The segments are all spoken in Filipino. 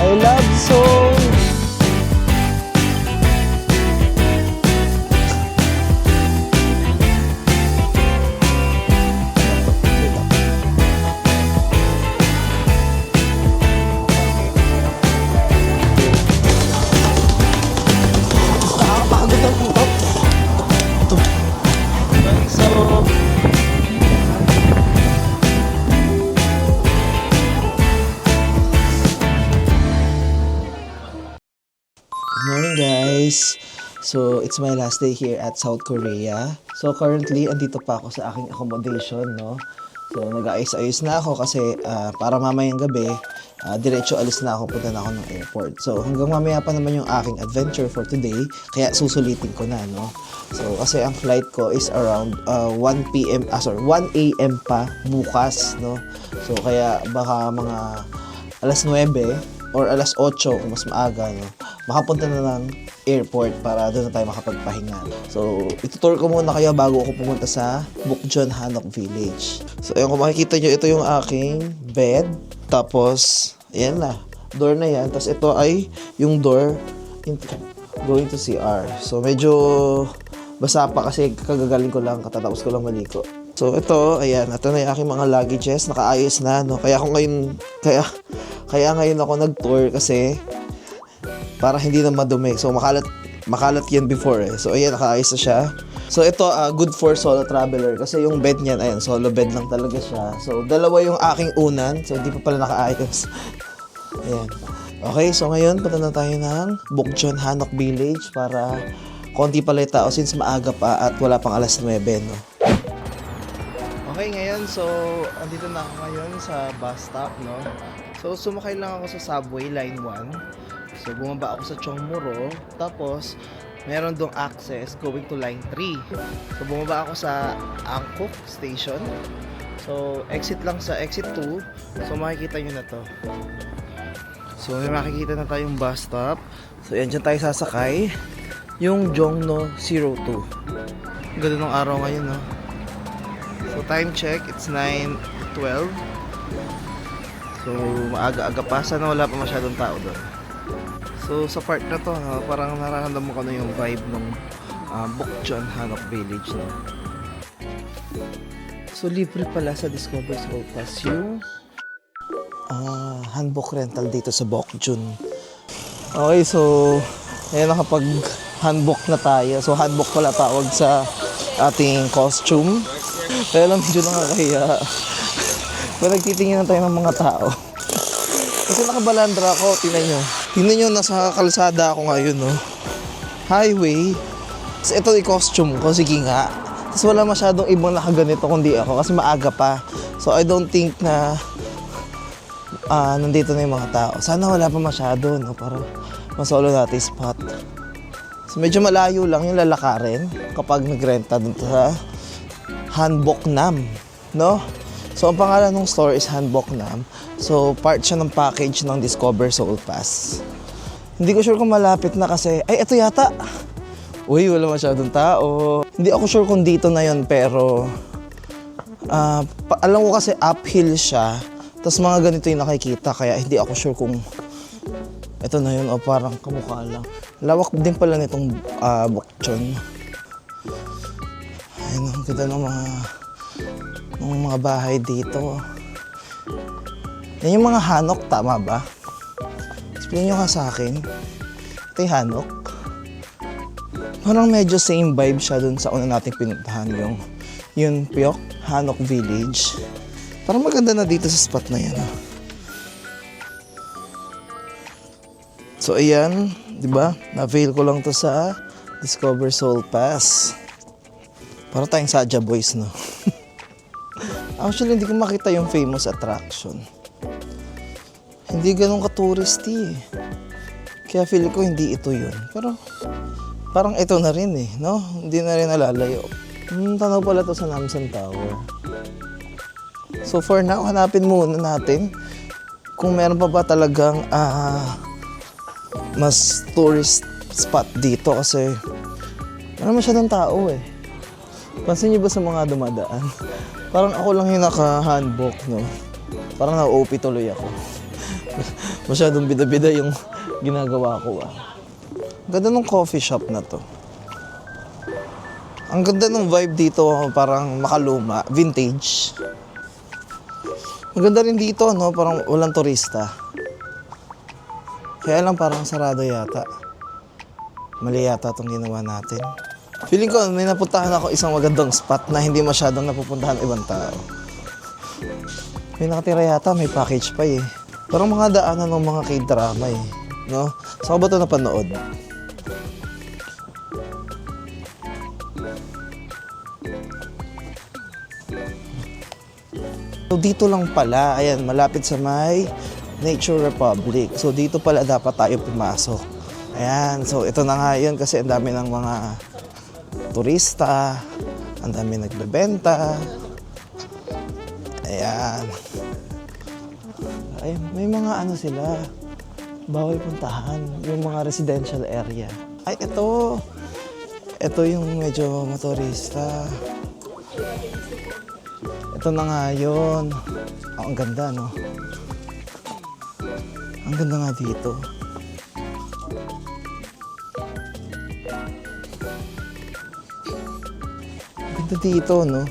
My love song. Nakakapagod ang puto. Ito. So, good morning guys! So, it's my last day here at South Korea. So, currently, andito pa ako sa aking accommodation, no? So, nag-aayos-ayos na ako kasi para mamayang gabi, diretso alis na ako, punta na ako ng airport. So, hanggang mamaya pa naman yung aking adventure for today, kaya susulitin ko na, no? So, kasi ang flight ko is around 1 a.m. pa bukas, no? So, kaya baka mga alas 9 or alas 8 kung mas maaga, no? Makapunta na ng airport para doon na tayo makapagpahinga. So, itutour ko muna kayo bago ako pumunta sa Bukchon Hanok Village. So, ayun, kung makikita nyo, ito yung aking bed. Tapos, ayan na, door na yan. Tapos, ito ay yung door going to CR. So, medyo basa pa kasi kagagaling ko lang, katatapos ko lang maliko. So, ito, ayan, ito na yung aking mga luggages. Nakaayos na, no? Kaya ngayon ako nag-tour kasi para hindi na madumi. So, makalat yan before eh. So, ayan, nakaayos na siya. So, ito, good for solo traveler. Kasi yung bed niyan, ayan, solo bed lang talaga siya. So, dalawa yung aking unan. So, hindi pa pala nakaayos. Ayan. Okay, so ngayon, punta na tayo ng Bukchon Hanok Village para konti pala yung tao since maaga pa at wala pang alas 9, no? Okay, ngayon, so, andito na ako ngayon sa bus stop, no? So, sumakay lang ako sa subway, line 1. So, bumaba ako sa Chongmuro. Tapos, meron dong access going to line 3. So, bumaba ako sa Angkok Station. So, exit lang sa exit 2. So, makikita nyo na to. So, may makikita na tayong bus stop. So, yan, dyan tayo sasakay. Yung Jongno 02. Ganda ng araw ngayon, no? So, time check, it's 9:12. So, maaga-aga pa. Sana wala pa masyadong tao doon. So, sa part na to, parang nararamdaman ko na yung vibe ng Bukchon Hanok Village. No? So, libre pala sa Discover Soul Pass yung hanbok rental dito sa Bukchon. Okay, so, ngayon nakapag-hanbok na tayo. So, hanbok pala tawag sa ating costume. Kaya lang medyo nakakahiya. Kung nagtitingin na tayo ng mga tao. Kasi nakabalandra ako, tingnan nyo. Tingnan nyo, nasa kalsada ako ngayon, no? Highway. Tapos ito yung costume ko, sige nga. Tapos wala masyadong ibang nakaganito kundi ako kasi maaga pa. So I don't think na nandito na yung mga tao. Sana wala pa masyado, no? Para masolo natin spot. So medyo malayo lang yung lalakarin kapag nagrenta dun sa Hanbok Nam, no? So ang pangalan ng store is Hanbok Nam. So part siya ng package ng Discover Soul Pass. Hindi ko sure kung malapit na kasi, ay ito yata. Uy, wala masyadong tao. Hindi ako sure kung dito na yon pero alam ko kasi uphill siya. Tapos mga ganito yung nakikita kaya hindi ako sure kung ito na yun o parang kamukha lang. Lawak din pala nitong Bukchon. Ayun, ang ganda ng mga bahay dito. Yan yung mga hanok, tama ba? Explain nyo nga sa akin. Ito yung hanok. Parang medyo same vibe siya dun sa una nating pinuntahan yung Pyok Hanok Village. Parang maganda na dito sa spot na yan. So ayan, di ba? Na-avail ko lang to sa Discover Soul Pass. Para tayong Saja Boys, no? Actually, hindi ko makita yung famous attraction. Hindi ganun ka-touristy eh. Kaya feel ko hindi ito yun. Pero parang ito na rin eh, no? Hindi na rin nalalayo. Tanaw pala to sa Namsan Tower. So for now, hanapin muna natin kung meron pa ba talagang mas tourist spot dito kasi wala masyadong tao eh. Pansin niyo ba sa mga dumadaan? Parang ako lang yung naka-handbook, no? Parang na-OP tuloy ako. Masyadong bida-bida yung ginagawa ko ah. Ganda ng coffee shop na to. Ang ganda ng vibe dito, parang makaluma, vintage. Ang ganda rin dito, no? Parang walang turista. Kaya lang parang sarado yata. Mali yata itong ginawa natin. Feeling ko may napuntahan ako isang magandang spot na hindi masyadong napupuntahan ng ibang tao. May nakatira yata, may package pa eh. Parang mga daanan ng mga K-drama eh. No? Saan ko ba ito napanood? So dito lang pala, ayan, malapit sa may Nature Republic. So dito pala dapat tayo pumasok. Ayan, so ito na nga yun kasi ang dami ng mga turista, ang dami nagbebenta. Ayan. Ay, may mga ano sila, bawal puntahan, yung mga residential area. Ay, ito. Ito yung medyo motorista. Ito na nga yun. Oh, ang ganda, no? Ang ganda nga dito. Ang ganda dito, no?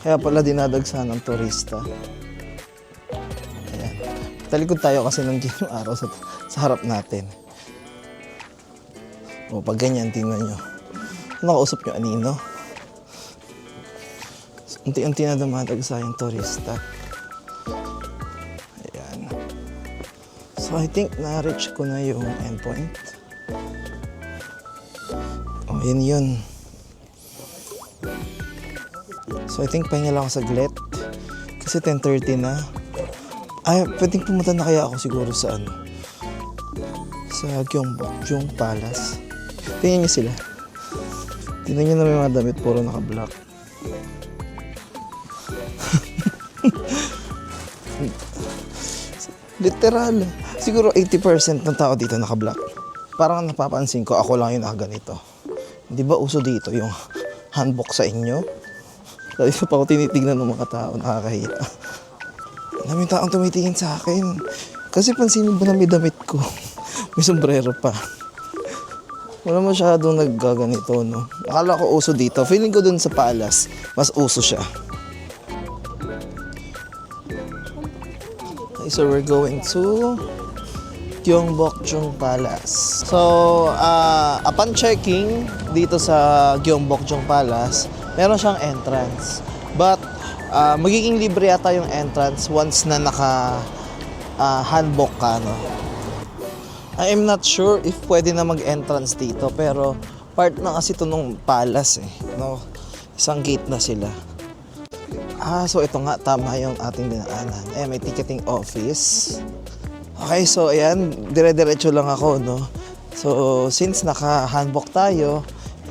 Kaya pala dinadagsan ng turista. Ayan. Talikod tayo kasi nandiyan yung araw sa harap natin. O, pag ganyan, tingnan nyo. Nakausap nyo anino. Unti-unti na dumadagsa yung turista. Ayan. So, I think na-reach ko na yung endpoint. O, yun yun. So, I think pahinga lang ako saglit. Kasi 10:30 na. Ay, pwedeng pumunta na kaya ako siguro sa ano? Sa Gyeongbokgung Palace. Tingnan niyo sila. Tingnan niyo na may mga damit, puro naka-black. Literal. Siguro 80% ng tao dito naka-black. Parang napapansin ko, ako lang yung nakaganito. Di ba uso dito yung handbook sa inyo? Dahil pa ako tinitignan ng mga tao, nakakahiya. Daming taong tumitingin sa akin. Kasi pansinin mo na may damit ko. May sombrero pa. Wala masyadong naggaganito, no? Akala ko uso dito. Feeling ko dun sa Palace, mas uso siya. Okay, so we're going to Gyeongbokgung Palace. So, upon checking dito sa Gyeongbokgung Palace, meron siyang entrance. But, magiging libre yata yung entrance once na naka-handbook ka, no? I am not sure if pwede na mag-entrance dito, pero part na kasi ito nung palace eh, no? Isang gate na sila. So ito nga, tama yung ating dinaanan. May ticketing office. Okay, so ayan, dire-diretso lang ako, no? So, since naka-handbook tayo,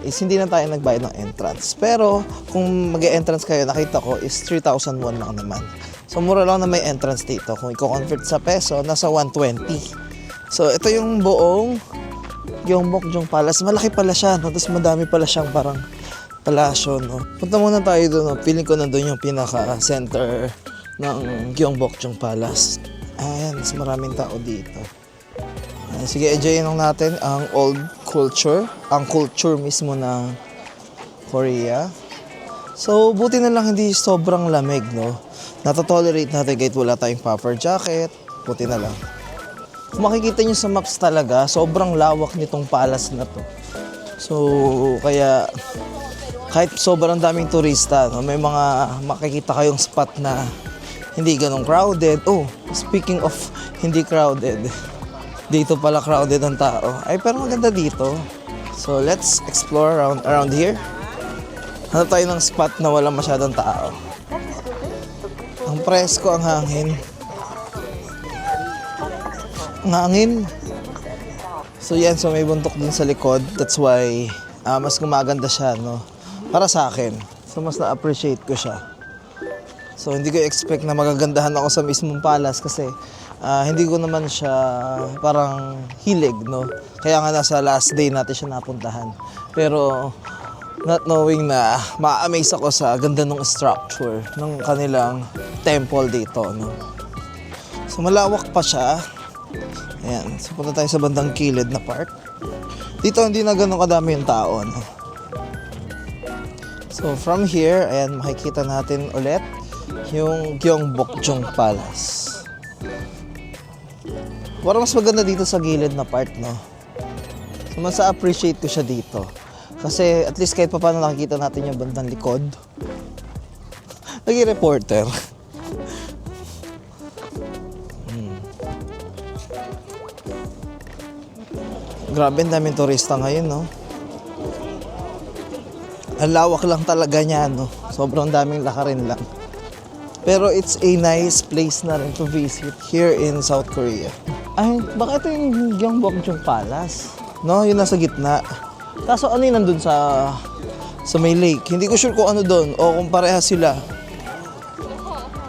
is hindi na tayo nagbayad ng entrance. Pero, kung mag-entrance kayo, nakita ko is 3,001 lang naman. So, mura lang na may entrance dito. Kung i-convert sa peso, nasa 120. So, ito yung buong Gyeongbokgung Palace. Malaki pala siya, no? Tapos madami pala siyang parang palasyo, no? Punta muna tayo doon, no? Feeling ko nandun yung pinaka-center ng Gyeongbokgung Palace. Ayan, mas maraming tao dito. Sige, enjoyin lang natin ang old culture, ang culture mismo ng Korea. So, buti na lang hindi sobrang lamig, no? Natotolerate natin kahit wala tayong puffer jacket, buti na lang. Kung makikita nyo sa maps talaga, sobrang lawak nitong palace na to. So, kaya kahit sobrang daming turista, no, may mga makikita kayong spot na hindi ganong crowded. Oh, speaking of hindi crowded, dito pala crowded ang tao. Ay, pero maganda dito. So, let's explore around here. Hanap tayo ng spot na walang masyadong tao. Ang presko, ang hangin. Ang hangin. So yan, so may buntok dun sa likod. That's why mas gumaganda siya, no? Para sa akin. So mas na-appreciate ko siya. So hindi ko expect na magagandahan ako sa mismong palace kasi hindi ko naman siya parang hilig, no? Kaya nga nasa last day natin siya napuntahan. Pero Not knowing na ma-amaze ako sa ganda ng structure ng kanilang temple dito, no? So malawak pa siya. Ayan, so punta tayo sa bandang kilid na part. Dito hindi na ganun kadami yung tao, no? So from here, ayan, makikita natin ulit yung Gyeongbokgung Palace. Parang mas maganda dito sa gilid na part, no? So mas appreciate ko siya dito. Kasi at least kahit pa paano nakikita natin yung bandang likod. Naging reporter. Grabe, ang daming turista ngayon, no? Ang lawak lang talaga niya, no? Sobrang daming lakarin lang. Pero it's a nice place na rin to visit here in South Korea. Ay, baka ito yung Gyeongbokgung Palace. No, yun nasa gitna. Kaso ano yun nandun sa may lake? Hindi ko sure kung ano doon o kung pareha sila.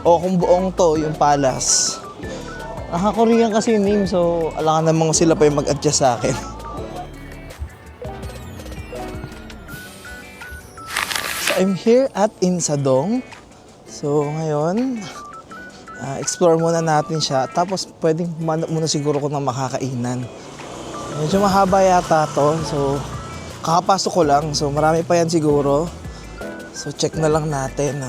O kung buong to yung palace. Naka-Korean kasi yung name, so alangan namang sila pa yung mag-adjust sa akin. So I'm here at Insadong. So ngayon, explore muna natin siya. Tapos pwedeng muna siguro ko ng makakainan. Medyo mahaba yata to, so kakapasok ko lang. So marami pa yan siguro. So check na lang natin.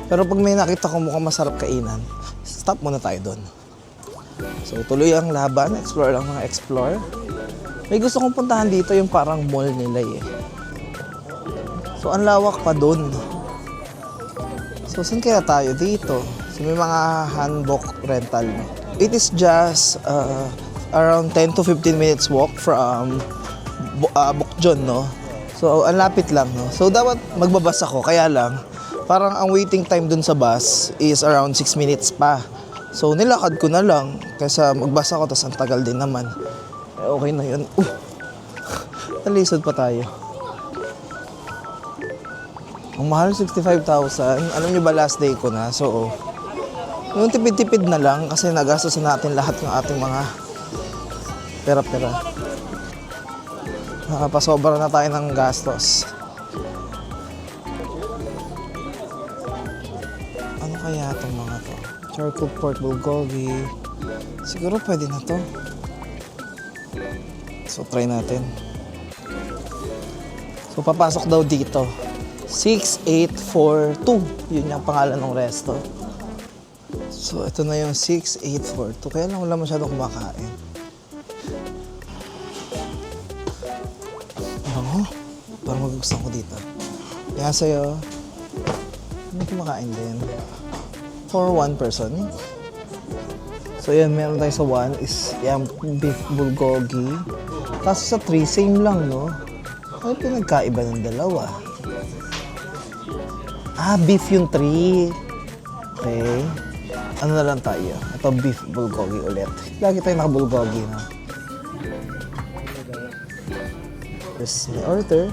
Pero pag may nakita ko mukhang masarap kainan, stop muna tayo doon. So tuloy ang laban, explore lang mga explore. May gusto kong puntahan dito yung parang mall nila eh. So ang lawak pa doon. So saan kaya tayo dito? So may mga hanbok rental. No? It is just around 10 to 15 minutes walk from Bokjon, no? So ang lapit lang, no? So dapat magbabas ako, kaya lang parang ang waiting time dun sa bus is around 6 minutes pa. So nilakad ko na lang kasi magbas ako, tas ang tagal din naman. Eh, okay na yun. Nalisod pa tayo. Ang mahal, 65,000. Alam niyo ba, last day ko na. So yung tipid-tipid na lang kasi nagastos natin lahat ng ating mga pera-pera. Nakapasobra na tayo ng gastos. Ano kaya itong mga to? Charcoal pork bulgogi. Siguro pwede na to. So try natin. So papasok daw dito. 6842. Yun yung pangalan ng resto. So ito na yung 6842. Kaya lang wala masyadong kumakain. Parang magugustuhan ko dito. Kaya sa'yo, hindi kumakain din. For one person. So yan, meron tayo sa 1 is yung beef bulgogi. Tapos sa 3, same lang, no? Ano pinagkaiba ng dalawa? Beef yung 3. Okay. Ano na lang tayo? Ito, beef bulgogi ulit. Lagi tayo naka-bulgogi, no? First, may order.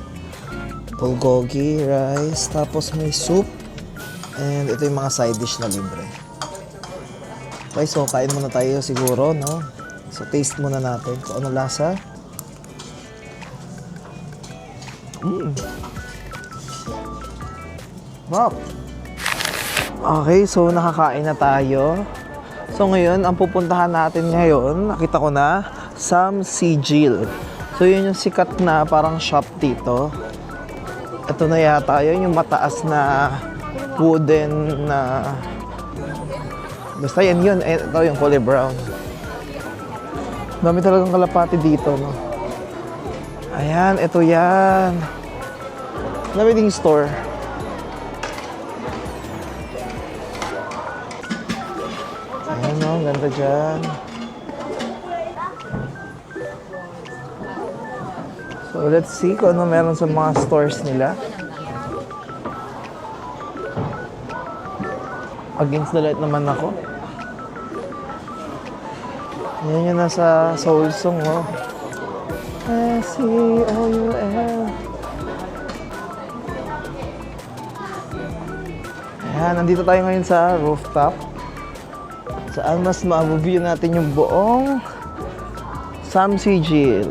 Bulgogi, rice, tapos may soup. And ito yung mga side dish na libre. Okay, so kain muna tayo siguro, no? So taste muna natin kung ano lasa. Wow! Okay, so nakakain na tayo. So ngayon, ang pupuntahan natin ngayon, nakita ko na, Samsijil. So yun yung sikat na parang shop dito. Ito na yata yun yung mataas na wooden na basta yan yun. Ito yung kulay brown. Dami talagang kalapati dito, no? Ayan, ito yan. Dami ding store. Ayan, no? Ganda dyan. So let's see kung ano meron sa mga stores nila. Against the light naman ako. Yan yung nasa Seoul Song, oh. S-E-O-U-L. Ayan, nandito tayo ngayon sa rooftop. Saan mas ma-view natin yung buong Samsijil.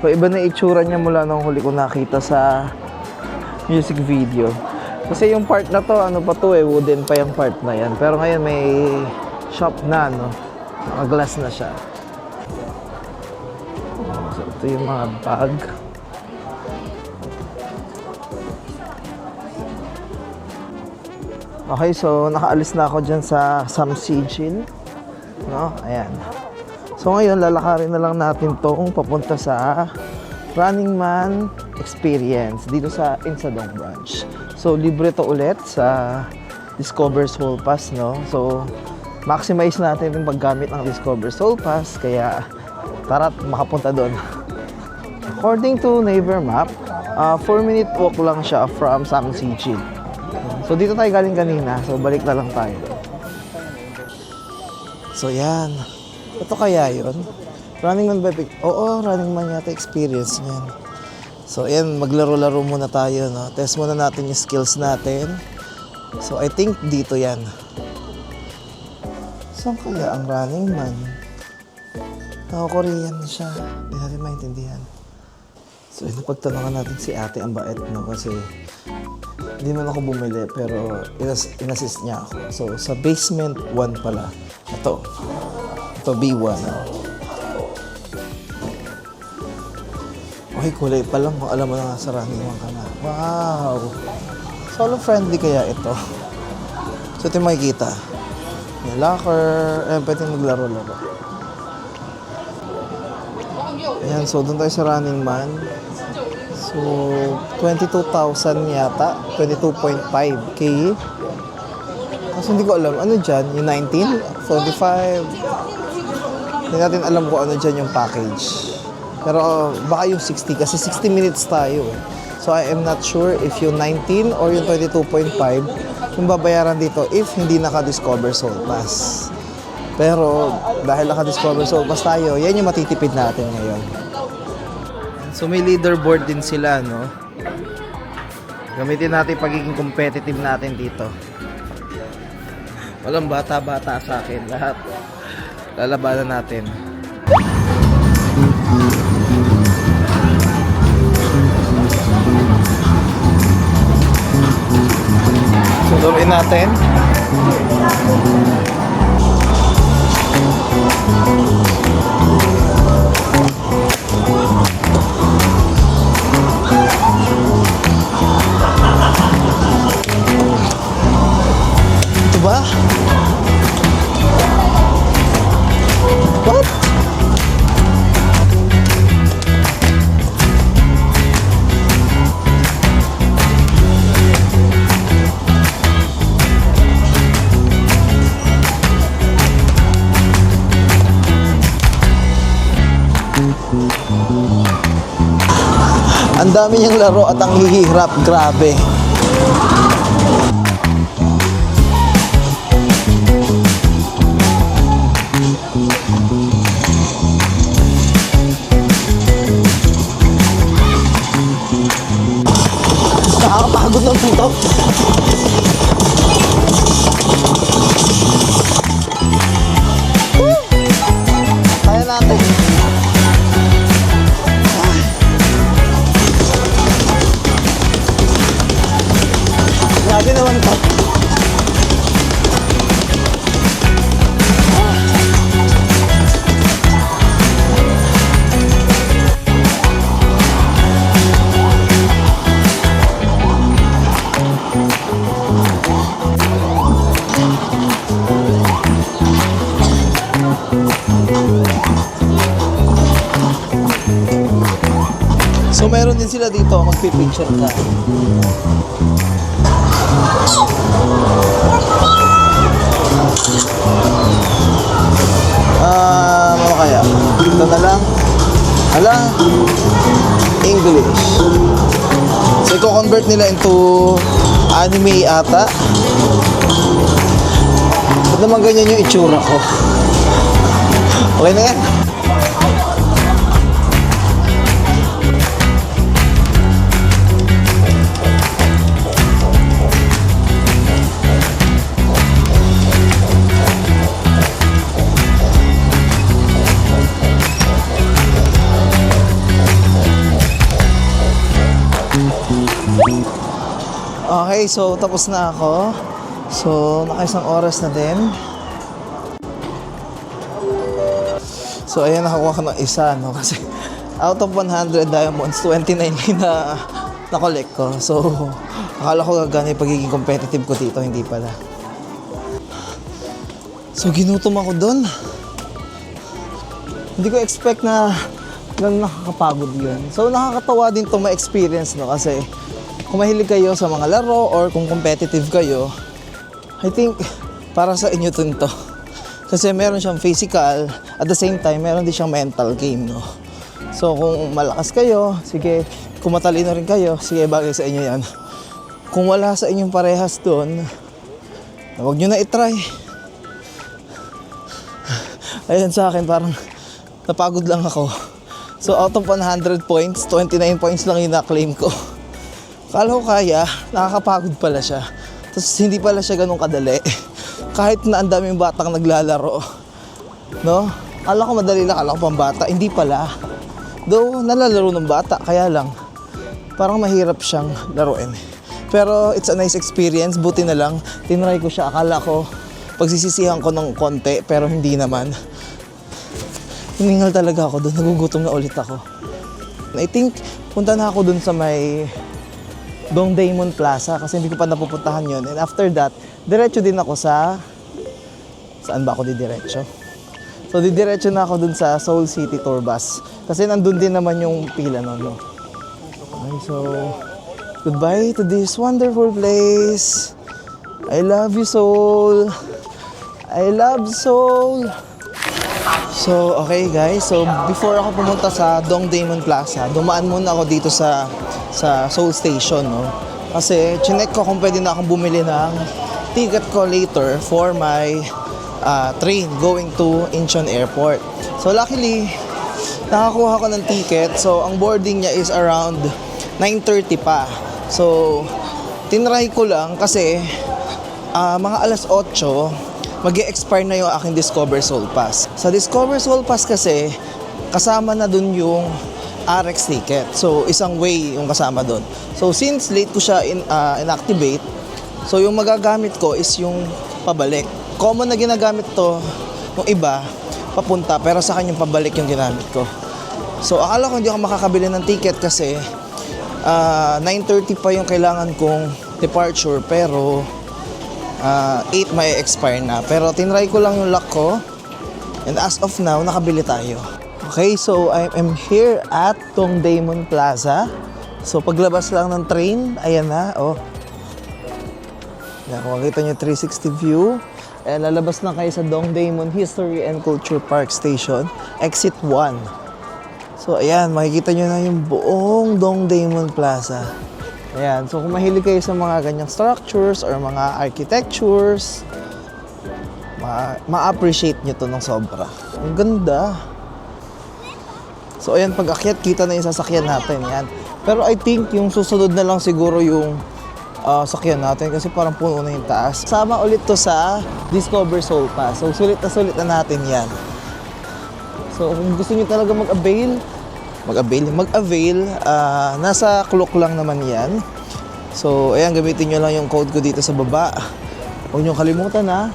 So, iba na itsura niya mula nung huli ko nakita sa music video. Kasi yung part na to, ano pa to wooden pa yung part na yan. Pero ngayon may shop na, no? Mga glass na siya. So, ito yung mga bag. Okay, so nakaalis na ako dyan sa Sam Sigil. No? Ayan. So ngayon, lalakarin na lang natin tong papunta sa Running Man Experience dito sa Insadong branch. So libre to ulit sa Discover Soul Pass, no? So maximize natin yung paggamit ng Discover Soul Pass, kaya tara't makapunta doon. According to Naver Map, 4-minute walk lang siya from Sam Sigil. So dito tayo galing kanina, so balik na lang tayo. So yan. Ito kaya yun? Running Man by Oo, Running Man yata experience niyan. So ayan, maglaro-laro muna tayo, no? Test muna natin yung skills natin. So I think dito yan. Saan kaya ang Running Man? Korean siya. Hindi natin maintindihan. So yun, pagtanungan natin si ate ang bait, no? Kasi hindi man ako bumili, pero inassist niya ako. So sa basement 1 pala. Ito B1. Okay, kulay pa lang kung alam mo na nga sa Running Man ka na. Wow! Solo friendly kaya ito. So ito yung makikita. May locker. Pwede maglaro-laro. Ayan, so doon tayo sa Running Man. So 22,000 yata. 22.5K. Kasi hindi ko alam. Ano dyan? Yung 19? 45? Hindi natin alam kung ano dyan yung package. Pero baka yung 60 kasi 60 minutes tayo. So I am not sure if yung 19 or yung 22.5 yung babayaran dito if hindi naka-Discover Soul Pass. Pero dahil naka-Discover Soul Pass tayo, yan yung matitipid natin ngayon. So may leaderboard din sila, no? Gamitin natin pagiging competitive natin dito. Walang bata-bata sa akin. Lahat lalabanan natin. Suluin natin. Ito ba? What? Ang dami niyang laro at ang hihirap, grabe. Nakakapagod ng puto. Kaya natin. Grabe naman to. So meron din sila dito, magpipicture ka. Ano kaya? Ito na lang. Hala, English. So i-convert nila into anime ata. Ba't naman ganyan yung itsura ko? Okay na yan. Okay, so tapos na ako. So, nakaisang oras na din. So, ayan, nakakuha ko ng isa, no? Kasi out of 100 diamonds, 29 na na-collect ko. So, akala ko gagana yung pagiging competitive ko dito, hindi pala. So, ginutom ako doon. Hindi ko expect na ganun nakakapagod yun. So, nakakatawa din itong ma-experience, no? Kasi, kung mahilig kayo sa mga laro or kung competitive kayo, I think, para sa inyo to. Kasi meron siyang physical, at the same time, meron din siyang mental game, no? So, kung malakas kayo, sige, kung matalino rin kayo, sige, bagay sa inyo yan. Kung wala sa inyong parehas doon, huwag nyo na itry. Ayan sa akin, parang napagod lang ako. So, out of 100 points, 29 points lang yung na-claim ko. Kala ko kaya, nakakapagod pala siya. Tapos, hindi pala siya ganun kadali. Kahit na ang daming batang naglalaro. No? Kala ko madali lang, kala ko pang bata. Hindi pala. Though, nalalaro ng bata, kaya lang, parang mahirap siyang laruin. Pero, it's a nice experience. Buti na lang, tinry ko siya. Akala ko, pagsisisihan ko ng konti, pero hindi naman. Hiningal talaga ako doon. Nagugutom na ulit ako. I think, punta na ako doon sa may Dongdaemun Plaza kasi hindi ko pa napupuntahan yun. And after that, diretso din ako sa... Saan ba ako didiretso? So, didiretso na ako dun sa Seoul City Tour Bus. Kasi nandun din naman yung pila nun, no? Okay, so, goodbye to this wonderful place. I love you, Seoul. I love Seoul. So, okay guys. So, before ako pumunta sa Dongdaemun Plaza, dumaan muna ako dito sa Seoul Station, no? Kasi, chinek ko kung pwede na akong bumili ng ticket ko later for my train going to Incheon Airport. So luckily, nakakuha ko ng ticket. So ang boarding niya is around 9:30 pa. So tinry ko lang kasi mga alas 8 mag-e-expire na yung aking Discover Seoul Pass. Sa Discover Seoul Pass kasi kasama na dun yung RX ticket. So isang way yung kasama dun. So since late ko siya inactivate, so yung magagamit ko is yung pabalik. Common na ginagamit to ng iba, papunta, pero sa akin yung pabalik yung ginamit ko. So, akala ko hindi ako makakabili ng ticket kasi 9:30 pa yung kailangan kong departure, pero 8 may expire na. Pero tinry ko lang yung luck ko, and as of now, nakabili tayo. Okay, so I am here at Dongdaemun Plaza. So, paglabas lang ng train, ayan na, oh. Yan, kung makita nyo 360 view. Lalabas na kayo sa Dongdaemun History and Culture Park Station, Exit 1. So, ayan, makikita nyo na yung buong Dongdaemun Plaza. Ayan, so kung mahilig kayo sa mga ganyang structures or mga architectures, ma-appreciate nyo to ng sobra. Ang ganda. So, ayan, pag akyat, kita na yung sasakyan natin. Yan. Pero I think yung susunod na lang siguro yung sakyan natin kasi parang puno na yung taas. Sama ulit to sa Discover Seoul Pass. So, sulit na natin yan. So, kung gusto nyo talaga mag-avail, nasa clock lang naman yan. So, ayan, gamitin nyo lang yung code ko dito sa baba. Huwag nyo kalimutan, ha.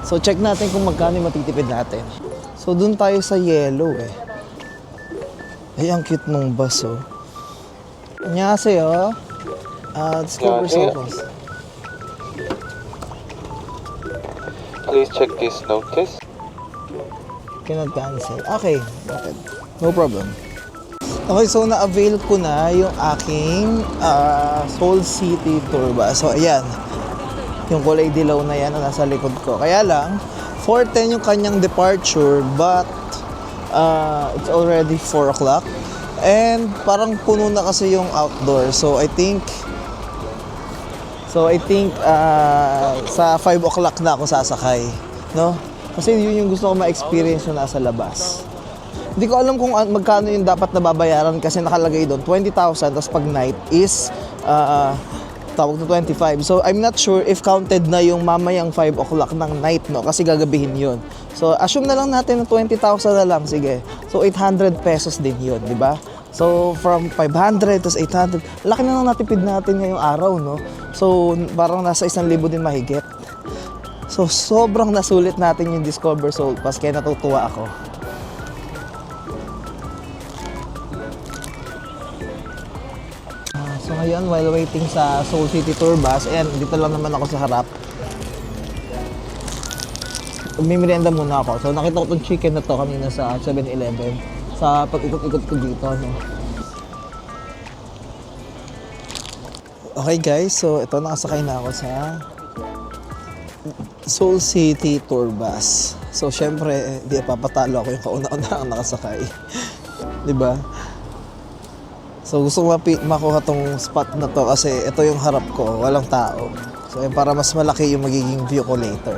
So, check natin kung magkano yung matitipid natin. So, dun tayo sa yellow, eh. Ay, ang cute nung bus, oh. Annyeonghaseyo. Discover Seoul Pass. Please check this notice. Cannot cancel. Okay, noted. No problem. Okay, so na-avail ko na yung aking Seoul City Tour Bus. So, ayan. Yung kulay dilaw na yan na nasa likod ko. Kaya lang, 4:10 yung kanyang departure, but it's already 4 o'clock. And parang puno na kasi yung outdoor. So, I think sa 5 o'clock na ako sasakay, no? Kasi yun yung gusto ko ma-experience na nasa labas. Hindi ko alam kung magkano yung dapat na babayaran kasi nakalagay doon 20,000, tapos pag night is tawag na 25. So I'm not sure if counted na yung mamayang 5 o'clock ng night, no? Kasi gagabihin yun. So assume na lang natin na 20,000 na lang, sige. So 800 pesos din yun, di ba? So, from 500 to 800, laki na lang natipid natin ngayong araw, no? So, parang nasa 1,000 din mahigit. So, sobrang nasulit natin yung Discover Soul Pass, kaya natutuwa ako. So, ngayon, while waiting sa Seoul City Tour Bus, ayan, dito lang naman ako sa harap. Umimerienda muna ako. So, nakita ko itong chicken na to kanina sa 7-Eleven. Sa pag-ikot-ikot ko dito, no? Okay guys, so ito nakasakay na ako sa Seoul City Tour Bus. So syempre, di papatalo ako yung kauna-una ang nakasakay. 'Di ba? So gusto ko makuha tong spot na to kasi ito yung harap ko, walang tao. So yun, para mas malaki yung magiging view ko later.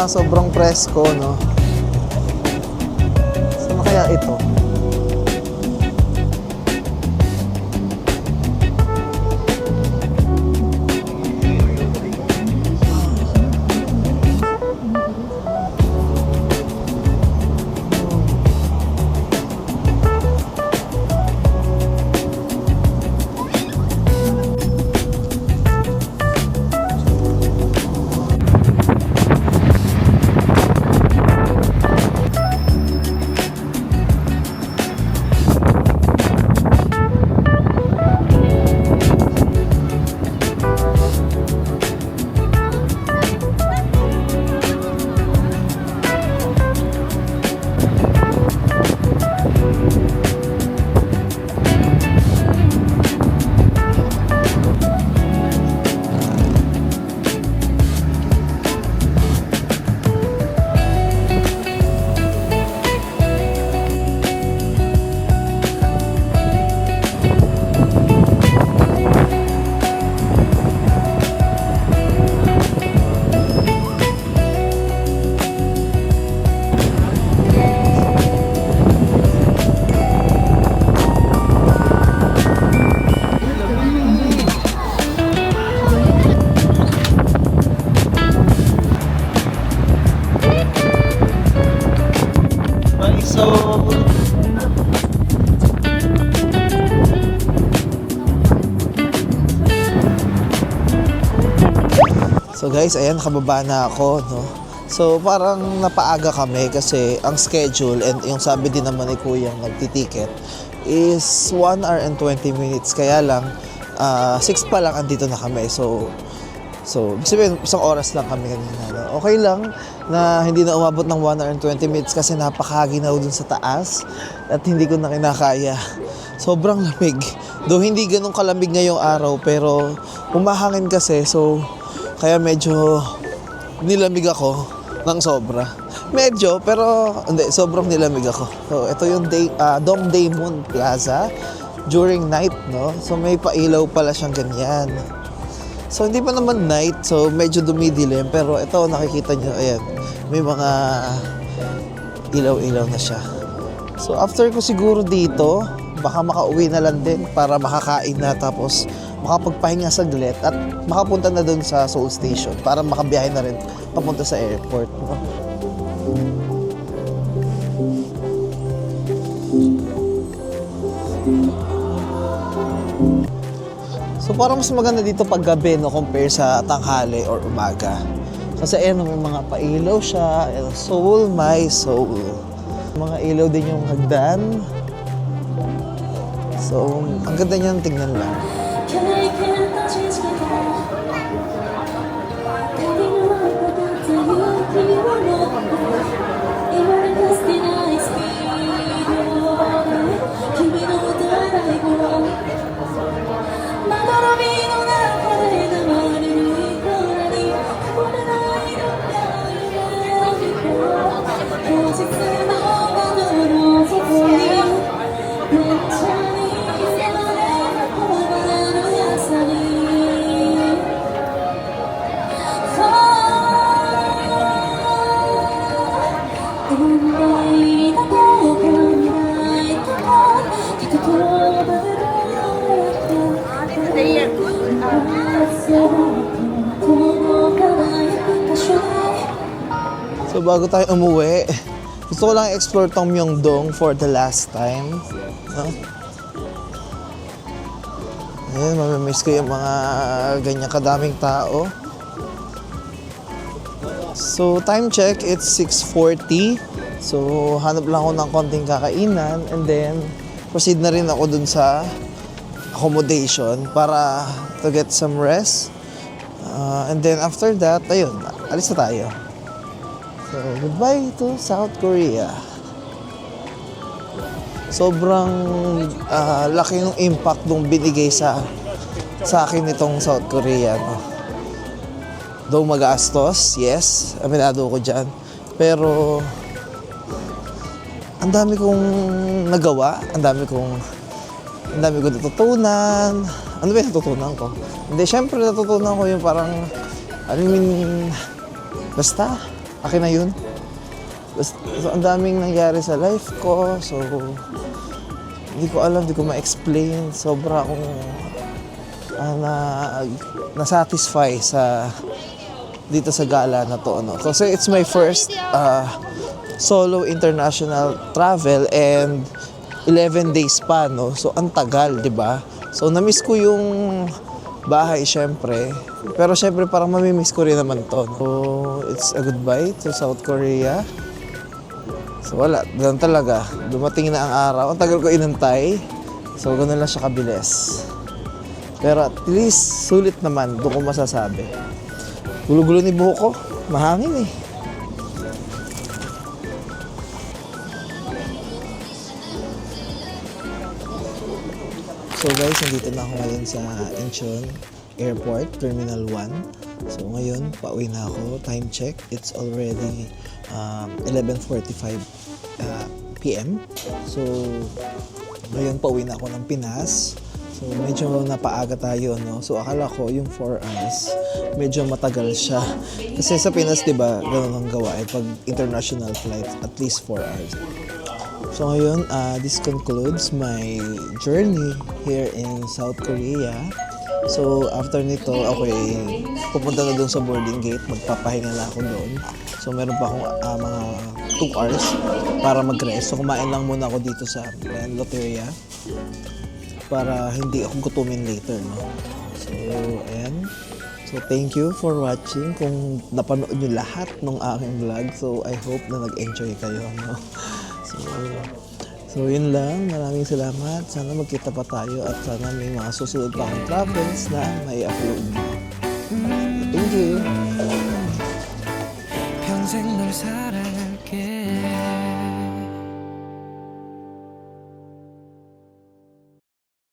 Sobrang presko, no? Saan kaya ito? So guys, ayan, nakababa na ako, no? So parang napaaga kami kasi ang schedule and yung sabi din naman ni Kuya nagtiticket is 1 hour and 20 minutes. Kaya lang, 6 pa lang andito na kami. So sabihin, isang oras lang kami kanina. No? Okay lang na hindi na umabot ng 1 hour and 20 minutes kasi napakaginaw dun sa taas at hindi ko na kinakaya. Sobrang lamig. Though hindi ganun kalamig ngayong araw pero umahangin kasi so kaya medyo nilamig ako ng sobra. Medyo, pero hindi, sobrang nilamig ako. So, ito yung Dongdaemun Plaza during night, no? So, may pailaw pala siyang ganyan. So, hindi pa naman night, so medyo dumidilim. Pero ito, nakikita nyo, ayan, may mga ilaw-ilaw na siya. So, after ko siguro dito, baka makauwi na lang din para makakain na tapos makapagpahinga saglit at makapunta na doon sa Seoul Station para makabiyahe na rin papunta sa airport. No? So parang mas maganda dito pag gabi, no, compare sa tanghali or umaga. Kasi ayun, may mga pailaw siya, Seoul, my soul. Mga ilaw din yung hagdan. So, ang ganda niyan tingnan lang. So bago tayo umuwi, gusto ko lang explore tong Myeongdong for the last time. No? Ayun, mamimiss ko yung mga ganyan kadaming tao. So time check, it's 6:40. So hanap lang ako ng konting kakainan and then proceed na rin ako dun sa accommodation para to get some rest. And then after that, ayun, alis na tayo. So, goodbye to South Korea. Sobrang laki ng impact nung binigay sa akin itong South Korea. No? Though magastos, yes, aminado ko dyan. Pero, ang dami kong nagawa, ang dami kong natutunan. Ano ba yung natutunan ko? Hindi, syempre natutunan ko yung parang, basta, akin na yun. Basta, so, ang daming nangyari sa life ko, so, hindi ko alam, hindi ko ma-explain. Sobra akong na-satisfy dito sa gala na to. No? Kasi it's my first solo international travel and 11 days pa, no? So, ang tagal, di ba? So, na-miss ko yung bahay, syempre. Pero, syempre, parang mamimiss ko rin naman to. No? So, it's a goodbye to South Korea. So, wala. Ganun talaga. Dumating na ang araw. Ang tagal ko inantay. So, ganun lang siya kabilis. Pero, at least, sulit naman. Doon ko masasabi. Gulo-gulo ni buhok ko. Mahangin eh. So guys, nandito na ako ngayon sa Incheon Airport, Terminal 1. So ngayon, pauwi na ako. Time check, it's already 11:45 p.m. So ngayon, pauwi na ako ng Pinas. So medyo napaaga tayo, no? So akala ko yung 4 hours, medyo matagal siya. Kasi sa Pinas, di ba, ganun ang gawain. Pag international flight, at least 4 hours. So ngayon, this concludes my journey here in South Korea. So after nito, okay, pupunta na doon sa boarding gate, magpapahinga na ako doon. So meron pa akong mga 2 hours para mag-rest. So kumain lang muna ako dito sa Loteria para hindi ako gutumin later, no? So ayan. So thank you for watching. Kung napanood nyo lahat ng aking vlog, so I hope na nag-enjoy kayo, no? So yun lang, maraming salamat. Sana magkita pa tayo at sana may mga susunod pa akong travels na may upload. Thank you.